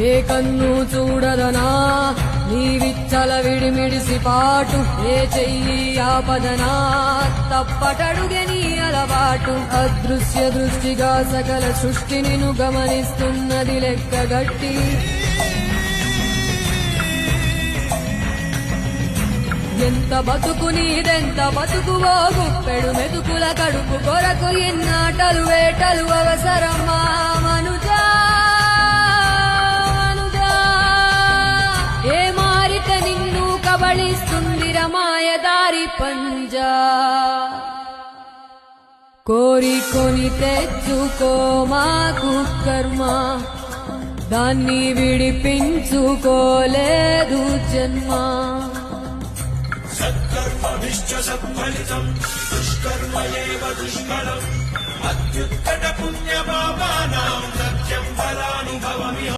ఏ కన్ను చూడదనా నీ విచ్చల విడిమిడిసి పాటు, ఏ చెయ్యి ఆపదనా తప్పటడుగే నీ అలవాటు. అదృశ్య దృష్టిగా సకల సృష్టిని ను గమనిస్తున్నది లెక్కగట్టి, ఎంత బతుకు నీదెంత బతుకువో గుప్పెడు మెతుకుల కడుపు కొరకు ఎన్నాటలు వేటలు అవసరమా మనుజా. ఏ మారిత నిన్ను కబళిస్తుంది రమాయదారి పంజా. కోరికొని తెచ్చుకో మాకు కర్మ, దాన్ని విడిపించుకోలేదు జన్మ. సత్కర్మభిశ్చ సత్ఫలితం దుష్కర్మ ఏవ దుష్కరం. అత్యుత్కట పుణ్య పాపానాం సత్యం ఫలానుభవమిహ.